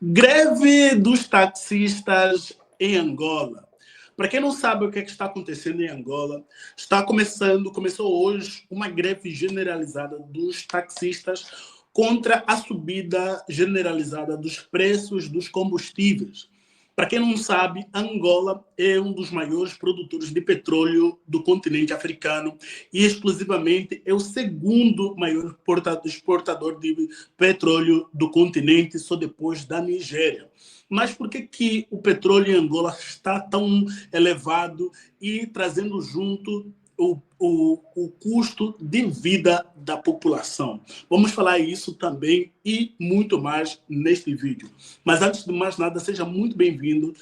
Greve dos taxistas em Angola. Para quem não sabe o que está acontecendo em Angola, começou hoje uma greve generalizada dos taxistas contra a subida generalizada dos preços dos combustíveis. Para quem não sabe, Angola é um dos maiores produtores de petróleo do continente africano e exclusivamente é o segundo maior exportador de petróleo do continente, só depois da Nigéria. Mas por que o petróleo em Angola está tão elevado e trazendo junto o custo de vida da população? Vamos falar isso também e muito mais neste vídeo. Mas antes de mais nada, seja muito bem-vindo.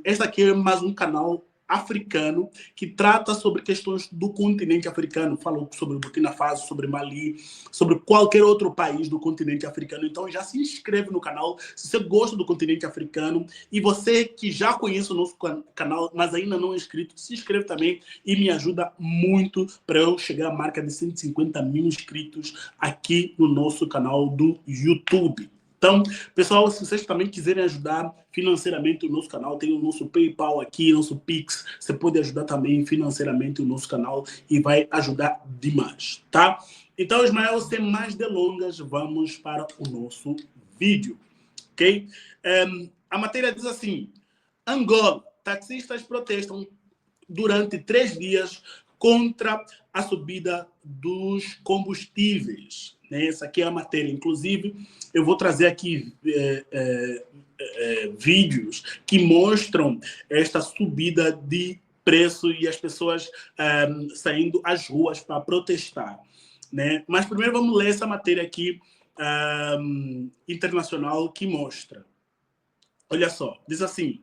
Este aqui é mais um canal africano que trata sobre questões do continente africano. Falo sobre Burkina Faso, sobre Mali, sobre qualquer outro país do continente africano. Então já se inscreve no canal se você gosta do continente africano. E você que já conhece o nosso canal, mas ainda não é inscrito, se inscreve também e me ajuda muito para eu chegar à marca de 150 mil inscritos aqui no nosso canal do YouTube. Então, pessoal, se vocês também quiserem ajudar financeiramente o nosso canal, tem o nosso PayPal aqui, nosso Pix. Você pode ajudar também financeiramente o nosso canal e vai ajudar demais, tá? Então, Ismael, sem mais delongas, vamos para o nosso vídeo, ok? A matéria diz assim: Angola, taxistas protestam durante 3 dias contra a subida dos combustíveis. Essa aqui é a matéria. Inclusive, eu vou trazer aqui vídeos que mostram esta subida de preço e as pessoas saindo às ruas para protestar. Mas primeiro vamos ler essa matéria aqui internacional que mostra. Olha só, diz assim: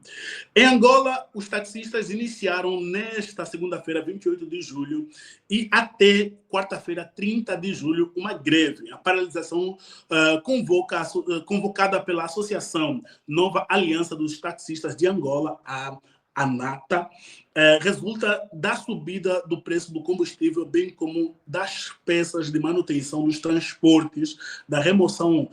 em Angola, os taxistas iniciaram nesta segunda-feira, 28 de julho, e até quarta-feira, 30 de julho, uma greve. A paralisação convocada pela Associação Nova Aliança dos Taxistas de Angola, a ANATA, resulta da subida do preço do combustível, bem como das peças de manutenção dos transportes, da remoção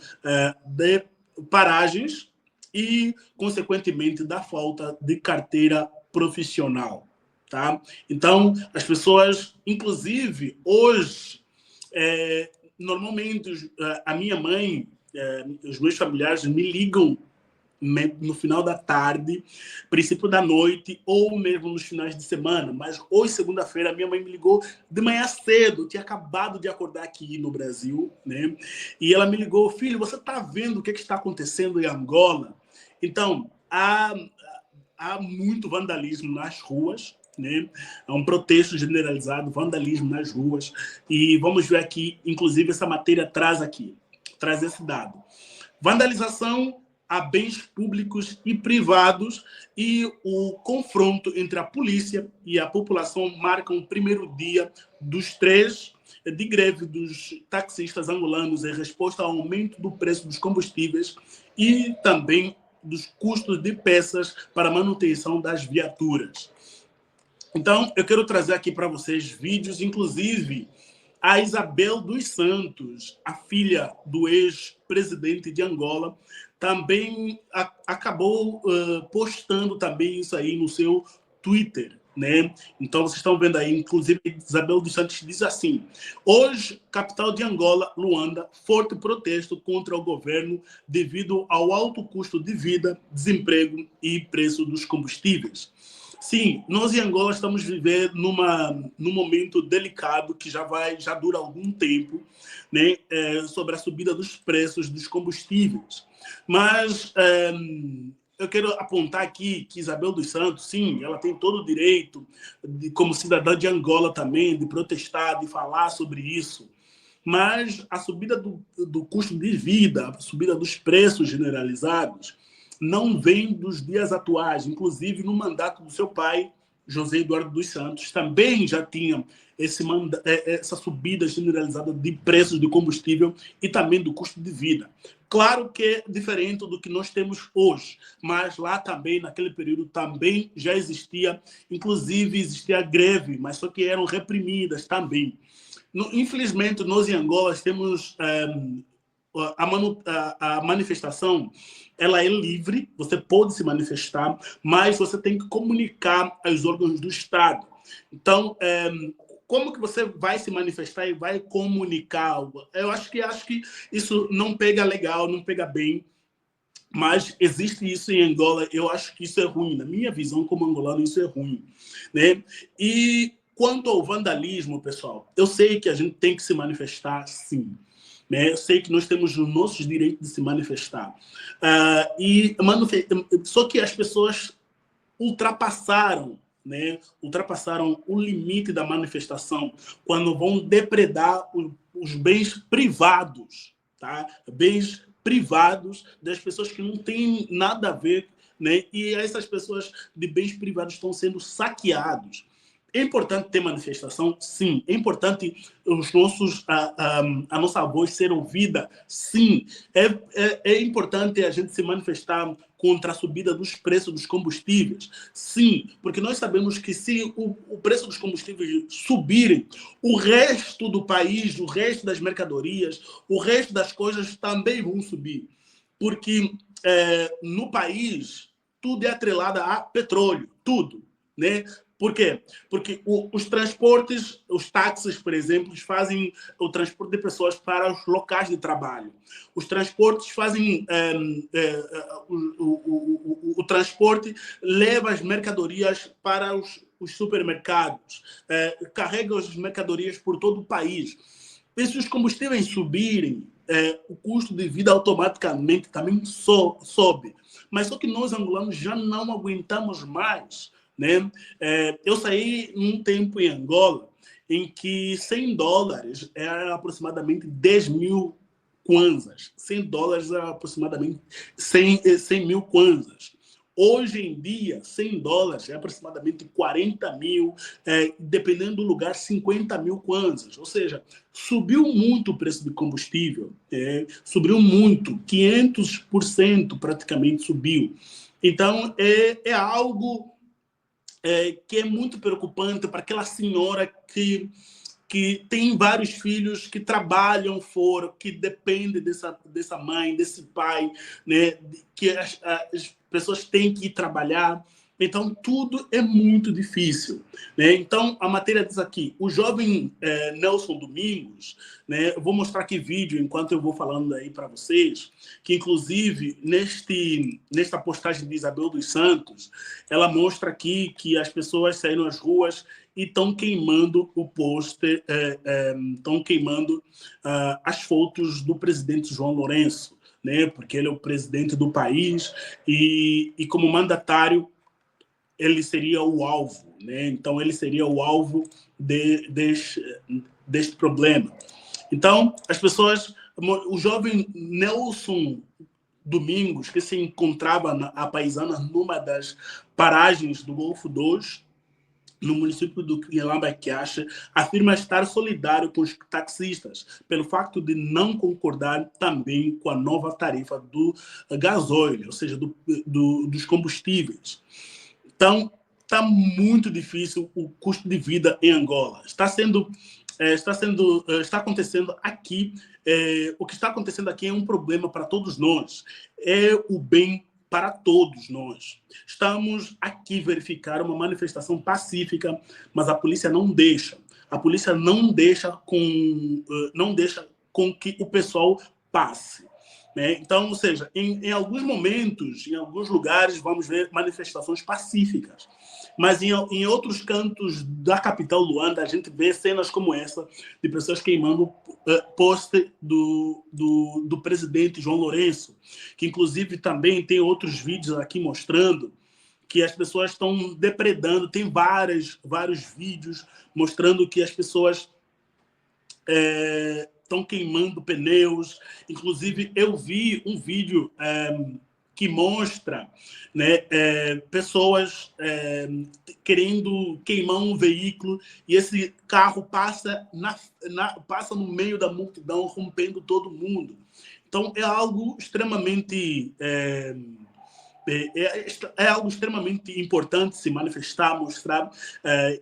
de paragens e, consequentemente, da falta de carteira profissional. Tá? Então, as pessoas, inclusive, hoje, normalmente, a minha mãe, os meus familiares me ligam no final da tarde, princípio da noite, ou mesmo nos finais de semana. Mas hoje, segunda-feira, minha mãe me ligou de manhã cedo. Eu tinha acabado de acordar aqui no Brasil, né? E ela me ligou: filho, você está vendo o que está acontecendo em Angola? Então, há muito vandalismo nas ruas, né? Há um protesto generalizado, vandalismo nas ruas. E vamos ver aqui, inclusive, essa matéria traz esse dado. Vandalização a bens públicos e privados e o confronto entre a polícia e a população marcam o primeiro dia dos 3 de greve dos taxistas angolanos em resposta ao aumento do preço dos combustíveis e também dos custos de peças para manutenção das viaturas. Então, eu quero trazer aqui para vocês vídeos, inclusive a Isabel dos Santos, a filha do ex-presidente de Angola, também acabou postando também isso aí no seu Twitter, né? Então, vocês estão vendo aí, inclusive, Isabel dos Santos diz assim: hoje, capital de Angola, Luanda, forte protesto contra o governo devido ao alto custo de vida, desemprego e preço dos combustíveis. Sim, nós em Angola estamos vivendo num momento delicado que já dura algum tempo, né? Sobre a subida dos preços dos combustíveis. Mas eu quero apontar aqui que Isabel dos Santos, sim, ela tem todo o direito, como cidadã de Angola também, de protestar, de falar sobre isso. Mas a subida do custo de vida, a subida dos preços generalizados, não vem dos dias atuais. Inclusive, no mandato do seu pai, José Eduardo dos Santos, também já tinha essa subida generalizada de preços de combustível e também do custo de vida. Claro que é diferente do que nós temos hoje, mas lá também, naquele período, também já existia, inclusive existia greve, mas só que eram reprimidas também. Infelizmente, nós em Angola temos a manifestação ela é livre, você pode se manifestar, mas você tem que comunicar aos órgãos do Estado. Então, como que você vai se manifestar e vai comunicar? Eu acho que isso não pega legal, não pega bem, mas existe isso em Angola. Eu acho que isso é ruim. Na minha visão como angolano, isso é ruim, né? E quanto ao vandalismo, pessoal, eu sei que a gente tem que se manifestar, sim. Né? Eu sei que nós temos os nossos direitos de se manifestar. Só que as pessoas ultrapassaram, né? Ultrapassaram o limite da manifestação quando vão depredar os bens privados, tá? Bens privados das pessoas que não têm nada a ver, né? E essas pessoas de bens privados estão sendo saqueados. É importante ter manifestação? Sim. É importante a nossa voz ser ouvida? Sim. É importante a gente se manifestar contra a subida dos preços dos combustíveis? Sim, porque nós sabemos que se o preço dos combustíveis subirem, o resto do país, o resto das mercadorias, o resto das coisas também vão subir. Porque no país tudo é atrelado a petróleo, tudo, né? Por quê? Porque os transportes, os táxis, por exemplo, fazem o transporte de pessoas para os locais de trabalho. Os transportes fazem... o transporte leva as mercadorias para os supermercados, carrega as mercadorias por todo o país. E se os combustíveis subirem, o custo de vida automaticamente também sobe. Mas só que nós, angolanos, já não aguentamos mais, né? Eu saí num tempo em Angola em que $100 era aproximadamente 10 mil kwanzas. $100 era aproximadamente 100 mil kwanzas. Hoje em dia, $100 é aproximadamente 40 mil, dependendo do lugar, 50 mil kwanzas. Ou seja, subiu muito o preço do combustível, subiu muito, 500% praticamente subiu. Então, é algo que é muito preocupante para aquela senhora que tem vários filhos que trabalham fora, que dependem dessa mãe, desse pai, né? Que as pessoas têm que ir trabalhar. Então, tudo é muito difícil, né? Então, a matéria diz aqui, o jovem Nelson Domingos, né? Eu vou mostrar aqui vídeo enquanto eu vou falando aí para vocês, que inclusive nesta postagem de Isabel dos Santos, ela mostra aqui que as pessoas saíram às ruas e estão queimando o pôster, estão queimando as fotos do presidente João Lourenço, né? Porque ele é o presidente do país e como mandatário, ele seria o alvo, né? Então, ele seria o alvo deste problema. Então, as pessoas... O jovem Nelson Domingos, que se encontrava a paisana numa das paragens do Golfo 2, no município do Quilamba-Quiaxa, afirma estar solidário com os taxistas pelo fato de não concordar também com a nova tarifa do gasóleo, ou seja, dos combustíveis. Então, está muito difícil o custo de vida em Angola. Está acontecendo aqui, o que está acontecendo aqui é um problema para todos nós. É o bem para todos nós. Estamos aqui verificar uma manifestação pacífica, mas a polícia não deixa. A polícia não deixa com que o pessoal passe. Então, ou seja, em alguns momentos, em alguns lugares, vamos ver manifestações pacíficas. Mas em outros cantos da capital Luanda, a gente vê cenas como essa, de pessoas queimando pôster do presidente João Lourenço, que inclusive também tem outros vídeos aqui mostrando que as pessoas estão depredando. Tem vários vídeos mostrando que as pessoas estão queimando pneus. Inclusive, eu vi um vídeo que mostra, né, pessoas querendo queimar um veículo e esse carro passa no meio da multidão, rompendo todo mundo. Então, é algo extremamente... É algo extremamente importante se manifestar, mostrar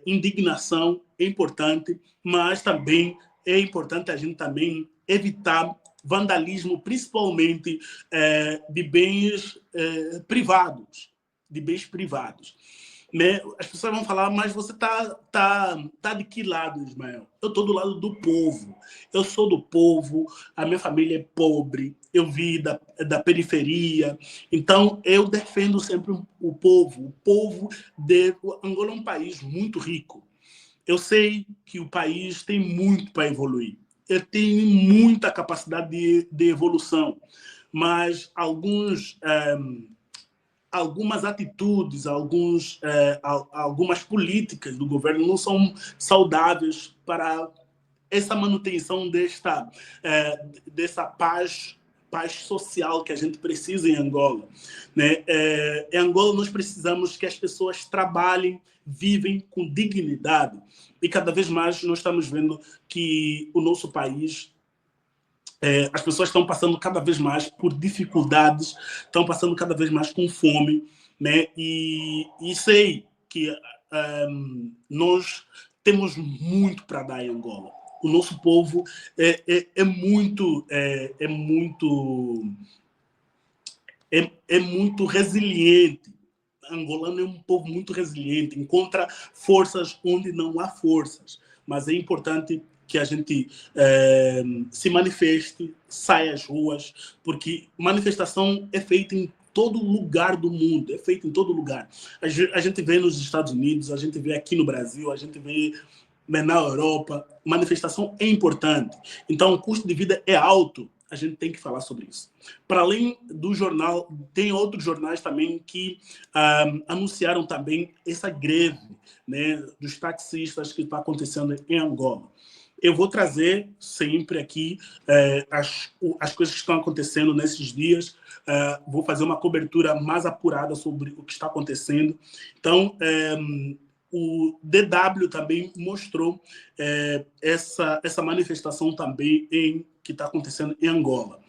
indignação, é importante, mas também é importante a gente também evitar vandalismo, principalmente de bens privados, né? As pessoas vão falar, mas você tá de que lado, Ismael? Eu estou do lado do povo. Eu sou do povo, a minha família é pobre, eu vi da periferia. Então, eu defendo sempre o povo. O Angola é um país muito rico. Eu sei que o país tem muito para evoluir. Ele tem muita capacidade de evolução, mas algumas atitudes, algumas políticas do governo não são saudáveis para essa manutenção dessa paz social que a gente precisa em Angola, né? Em Angola nós precisamos que as pessoas trabalhem, vivem com dignidade, e cada vez mais nós estamos vendo que o nosso país, as pessoas estão passando cada vez mais por dificuldades, estão passando cada vez mais com fome, né? E sei que nós temos muito para dar em Angola. O nosso povo é muito resiliente. Angolano é um povo muito resiliente, encontra forças onde não há forças, mas é importante que a gente se manifeste, saia às ruas, porque manifestação é feita em todo lugar do mundo, é feita em todo lugar. A gente vê nos Estados Unidos, a gente vê aqui no Brasil, a gente vê na Europa. Manifestação é importante. Então, o custo de vida é alto, a gente tem que falar sobre isso. Para além do jornal, tem outros jornais também que anunciaram também essa greve, né, dos taxistas que está acontecendo em Angola. Eu vou trazer sempre aqui as coisas que estão acontecendo nesses dias. Vou fazer uma cobertura mais apurada sobre o que está acontecendo. Então, o DW também mostrou essa manifestação também que está acontecendo em Angola.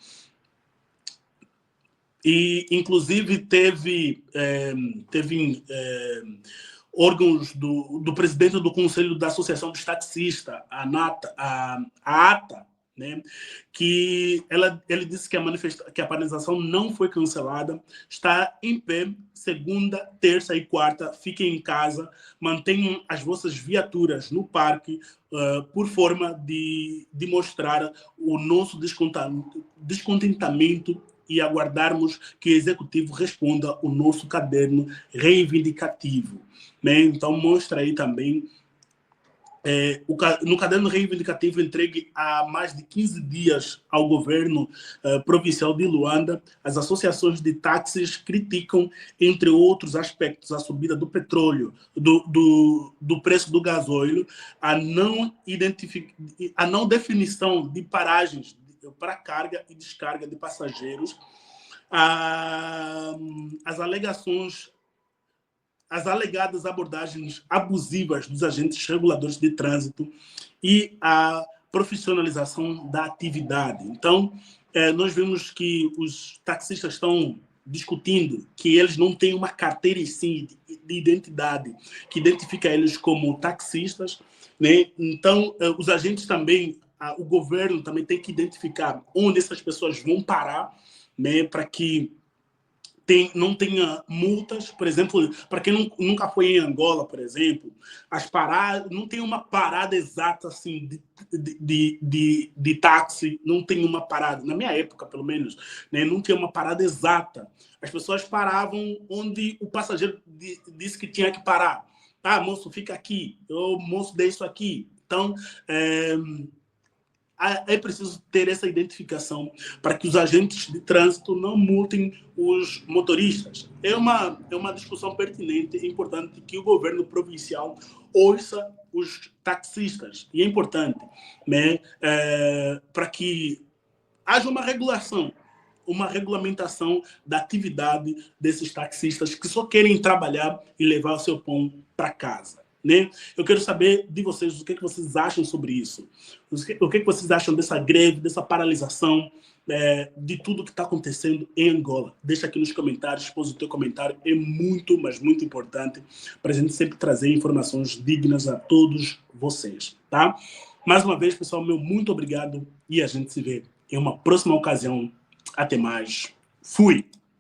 E, inclusive, teve órgãos do presidente do Conselho da Associação dos Taxistas, a ATA, né, que ele disse que a paralisação não foi cancelada, está em pé, segunda, terça e quarta, fiquem em casa, mantenham as vossas viaturas no parque, por forma de mostrar o nosso descontentamento e aguardarmos que o Executivo responda o nosso caderno reivindicativo, né? Então, mostra aí também no caderno reivindicativo entregue há mais de 15 dias ao governo provincial de Luanda, as associações de táxis criticam, entre outros aspectos, a subida do petróleo, do preço do gasóleo, a não definição de paragens para carga e descarga de passageiros, as alegadas abordagens abusivas dos agentes reguladores de trânsito e a profissionalização da atividade. Então, nós vemos que os taxistas estão discutindo que eles não têm uma carteira em si de identidade que identifica eles como taxistas, né? Então, os agentes também, o governo também tem que identificar onde essas pessoas vão parar, né, para que não tenha multas. Por exemplo, para quem nunca foi em Angola, por exemplo, as paradas, não tem uma parada exata assim de táxi, não tem uma parada, na minha época pelo menos, né, não tinha uma parada exata. As pessoas paravam onde o passageiro disse que tinha que parar. Ah, moço, fica aqui, ou moço, deixa isso aqui. Então, é preciso ter essa identificação para que os agentes de trânsito não multem os motoristas. É uma discussão pertinente e importante que o governo provincial ouça os taxistas. E é importante, né, para que haja uma regulação, uma regulamentação da atividade desses taxistas que só querem trabalhar e levar o seu pão para casa, né? Eu quero saber de vocês o que vocês acham sobre isso. O que vocês acham dessa greve, dessa paralisação, de tudo que está acontecendo em Angola. Deixa aqui nos comentários, expôs o teu comentário. É muito, mas muito importante para a gente sempre trazer informações dignas a todos vocês, tá? Mais uma vez, pessoal, meu muito obrigado e a gente se vê em uma próxima ocasião. Até mais. Fui!